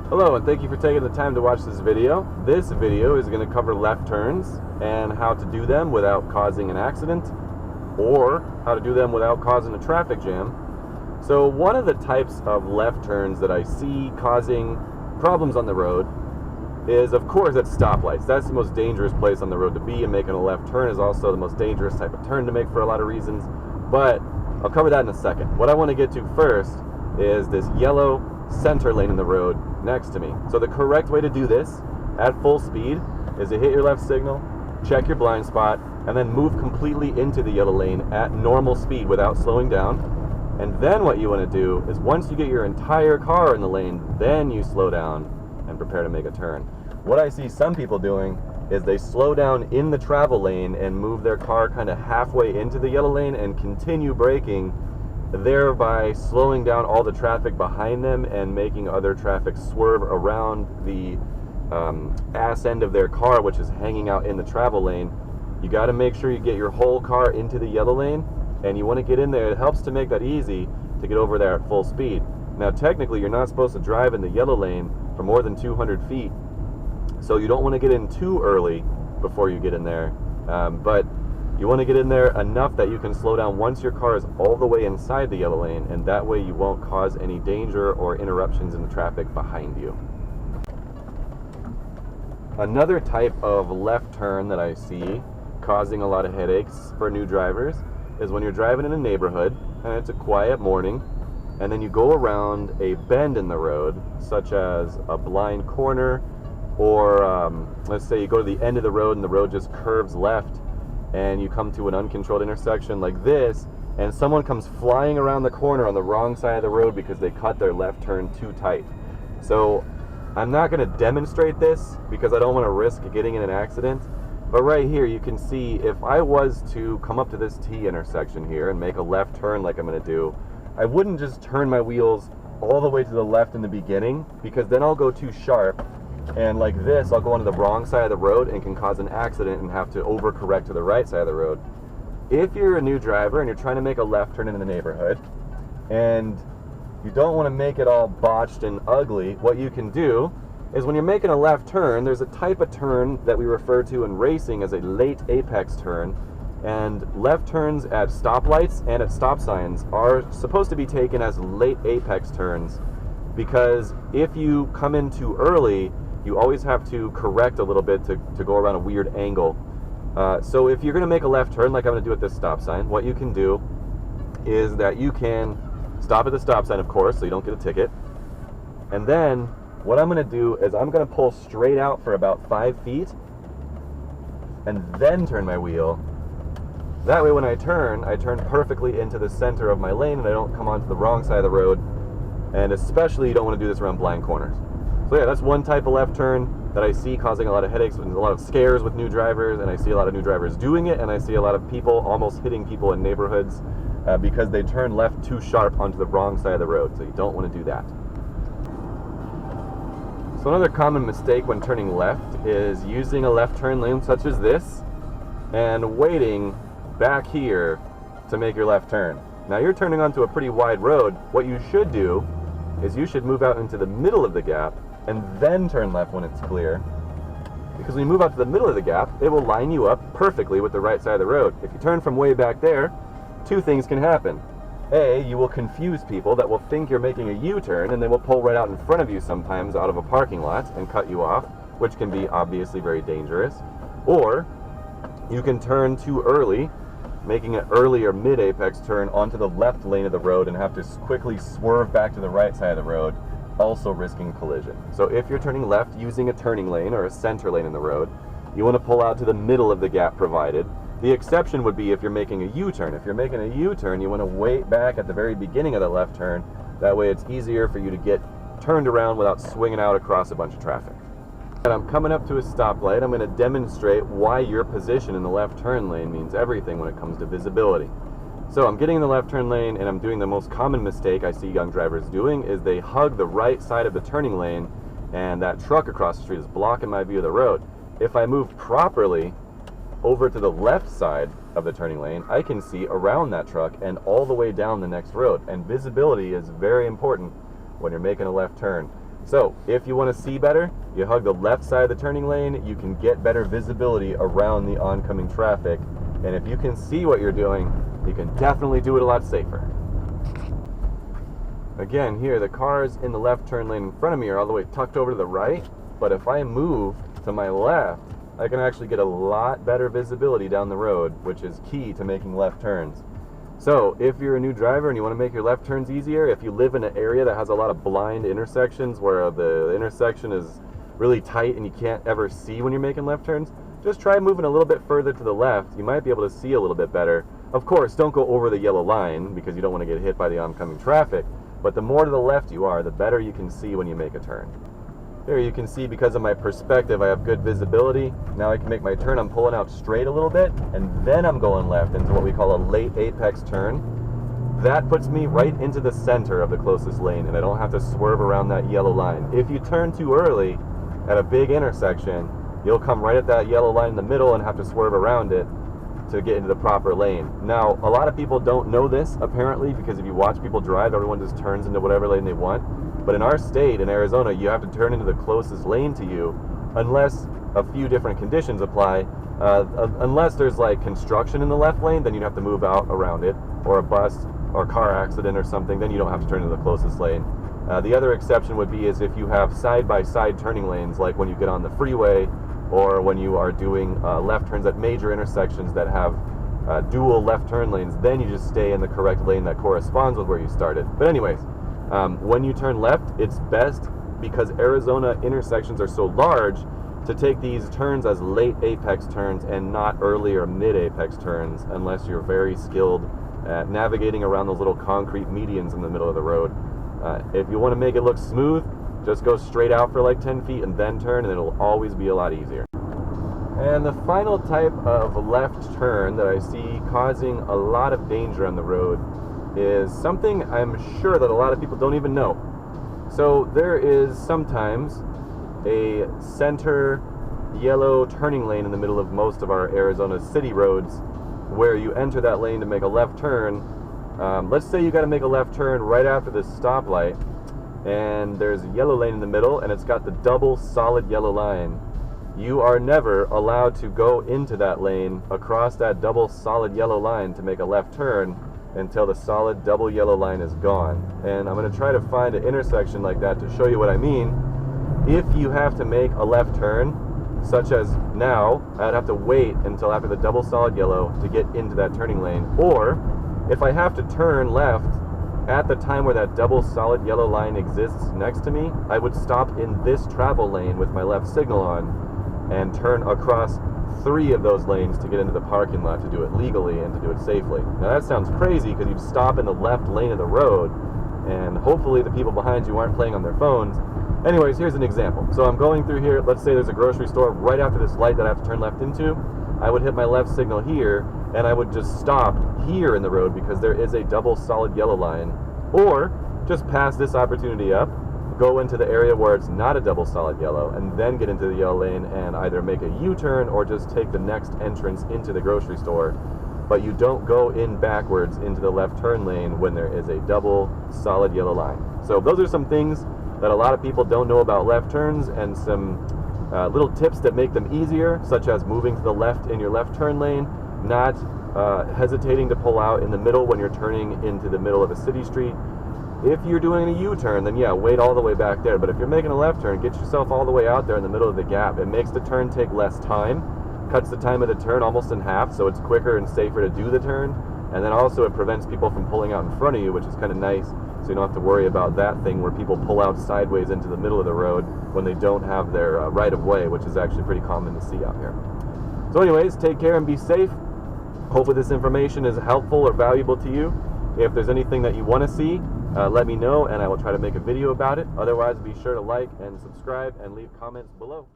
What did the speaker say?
Hello, and thank you for taking the time to watch this video. This video is going to cover left turns and how to do them without causing an accident, or how to do them without causing a traffic jam. So one of the types of left turns that I see causing problems on the road is, of course, at stoplights. That's the most dangerous place on the road to be, and making a left turn is also the most dangerous type of turn to make for a lot of reasons, but I'll cover that in a second. What I want to get to first is this yellow center lane in the road next to me. So the correct way to do this at full speed is to hit your left signal, check your blind spot, and then move completely into the yellow lane at normal speed without slowing down. And then what you want to do is, once you get your entire car in the lane, then you slow down and prepare to make a turn. What I see some people doing is they slow down in the travel lane and move their car kind of halfway into the yellow lane and continue braking, thereby slowing down all the traffic behind them and making other traffic swerve around the ass end of their car, which is hanging out in the travel lane. You got to make sure you get your whole car into the yellow lane, and you want to get in there. It helps to make that easy to get over there at full speed. Now, technically, you're not supposed to drive in the yellow lane for more than 200 feet, so you don't want to get in too early before you get in there, but you want to get in there enough that you can slow down once your car is all the way inside the yellow lane, and that way you won't cause any danger or interruptions in the traffic behind you. Another type of left turn that I see causing a lot of headaches for new drivers is when you're driving in a neighborhood and it's a quiet morning, and then you go around a bend in the road, such as a blind corner, or let's say you go to the end of the road and the road just curves left, and you come to an uncontrolled intersection like this, and someone comes flying around the corner on the wrong side of the road because they cut their left turn too tight. So I'm not going to demonstrate this because I don't want to risk getting in an accident, but right here you can see if I was to come up to this T intersection here and make a left turn like I'm going to do, I wouldn't just turn my wheels all the way to the left in the beginning, because then I'll go too sharp, and like this, I'll go onto the wrong side of the road and can cause an accident and have to overcorrect to the right side of the road. If you're a new driver and you're trying to make a left turn in the neighborhood, and you don't want to make it all botched and ugly, what you can do is, when you're making a left turn, there's a type of turn that we refer to in racing as a late apex turn, and left turns at stoplights and at stop signs are supposed to be taken as late apex turns, because if you come in too early, you always have to correct a little bit to go around a weird angle. So if you're going to make a left turn like I'm going to do at this stop sign, what you can do is that you can stop at the stop sign, of course, so you don't get a ticket. And then what I'm going to do is I'm going to pull straight out for about 5 feet and then turn my wheel. That way when I turn perfectly into the center of my lane and I don't come onto the wrong side of the road. And especially you don't want to do this around blind corners. So yeah, that's one type of left turn that I see causing a lot of headaches and a lot of scares with new drivers, and I see a lot of new drivers doing it, and I see a lot of people almost hitting people in neighborhoods because they turn left too sharp onto the wrong side of the road, so you don't want to do that. So another common mistake when turning left is using a left turn lane such as this and waiting back here to make your left turn. Now you're turning onto a pretty wide road. What you should do is you should move out into the middle of the gap and then turn left when it's clear, because when you move out to the middle of the gap, it will line you up perfectly with the right side of the road. If you turn from way back there, two things can happen. A, you will confuse people that will think you're making a U-turn, and they will pull right out in front of you sometimes out of a parking lot and cut you off, which can be obviously very dangerous. Or you can turn too early, making an early or mid-apex turn onto the left lane of the road and have to quickly swerve back to the right side of the road, also risking collision. So if you're turning left using a turning lane or a center lane in the road, you want to pull out to the middle of the gap provided. The exception would be if you're making a U-turn. If you're making a U-turn, you want to wait back at the very beginning of the left turn. That way it's easier for you to get turned around without swinging out across a bunch of traffic. And I'm coming up to a stoplight. I'm going to demonstrate why your position in the left turn lane means everything when it comes to visibility. So I'm getting in the left turn lane, and I'm doing the most common mistake I see young drivers doing is they hug the right side of the turning lane, and that truck across the street is blocking my view of the road. If I move properly over to the left side of the turning lane, I can see around that truck and all the way down the next road. And visibility is very important when you're making a left turn. So if you want to see better, you hug the left side of the turning lane, you can get better visibility around the oncoming traffic. And if you can see what you're doing, you can definitely do it a lot safer. Again, here, the cars in the left turn lane in front of me are all the way tucked over to the right, but if I move to my left, I can actually get a lot better visibility down the road, which is key to making left turns. So if you're a new driver and you want to make your left turns easier, if you live in an area that has a lot of blind intersections where the intersection is really tight and you can't ever see when you're making left turns, just try moving a little bit further to the left. You might be able to see a little bit better. Of course, don't go over the yellow line because you don't want to get hit by the oncoming traffic, but the more to the left you are, the better you can see when you make a turn. Here you can see, because of my perspective, I have good visibility. Now I can make my turn. I'm pulling out straight a little bit, and then I'm going left into what we call a late apex turn. That puts me right into the center of the closest lane, and I don't have to swerve around that yellow line. If you turn too early at a big intersection, you'll come right at that yellow line in the middle and have to swerve around it to get into the proper lane. Now, a lot of people don't know this, apparently, because if you watch people drive, everyone just turns into whatever lane they want. But in our state, in Arizona, you have to turn into the closest lane to you unless a few different conditions apply. Unless there's like construction in the left lane, then you'd have to move out around it, or a bus or car accident or something, then you don't have to turn into the closest lane. The other exception would be is if you have side-by-side turning lanes, like when you get on the freeway or when you are doing left turns at major intersections that have dual left turn lanes, then you just stay in the correct lane that corresponds with where you started. But anyways, when you turn left, it's best, because Arizona intersections are so large, to take these turns as late apex turns and not early or mid apex turns, unless you're very skilled at navigating around those little concrete medians in the middle of the road. If you want to make it look smooth, just go straight out for like 10 feet and then turn, and it'll always be a lot easier. And the final type of left turn that I see causing a lot of danger on the road is something I'm sure that a lot of people don't even know. So there is sometimes a center yellow turning lane in the middle of most of our Arizona city roads where you enter that lane to make a left turn. Let's say you got to make a left turn right after this stoplight, and there's a yellow lane in the middle and it's got the double solid yellow line. You are never allowed to go into that lane across that double solid yellow line to make a left turn until the solid double yellow line is gone. And I'm going to try to find an intersection like that to show you what I mean. If you have to make a left turn, such as now, I'd have to wait until after the double solid yellow to get into that turning lane. Or if I have to turn left at the time where that double solid yellow line exists next to me, I would stop in this travel lane with my left signal on and turn across 3 of those lanes to get into the parking lot to do it legally and to do it safely. Now that sounds crazy because you stop in the left lane of the road and hopefully the people behind you aren't playing on their phones. Anyways, here's an example. So I'm going through here, let's say there's a grocery store right after this light that I have to turn left into. I would hit my left signal here and I would just stop here in the road because there is a double solid yellow line, or just pass this opportunity up, go into the area where it's not a double solid yellow, and then get into the yellow lane and either make a U-turn or just take the next entrance into the grocery store. But you don't go in backwards into the left turn lane when there is a double solid yellow line. So those are some things that a lot of people don't know about left turns, and some little tips that make them easier, such as moving to the left in your left turn lane, not hesitating to pull out in the middle when you're turning into the middle of a city street. If you're doing a U-turn, then yeah, wait all the way back there. But if you're making a left turn, get yourself all the way out there in the middle of the gap. It makes the turn take less time, cuts the time of the turn almost in half, so it's quicker and safer to do the turn. And then also it prevents people from pulling out in front of you, which is kind of nice, so you don't have to worry about that thing where people pull out sideways into the middle of the road when they don't have their right-of-way, which is actually pretty common to see out here. So anyways, take care and be safe. Hopefully this information is helpful or valuable to you. If there's anything that you want to see, let me know and I will try to make a video about it. Otherwise, be sure to like and subscribe and leave comments below.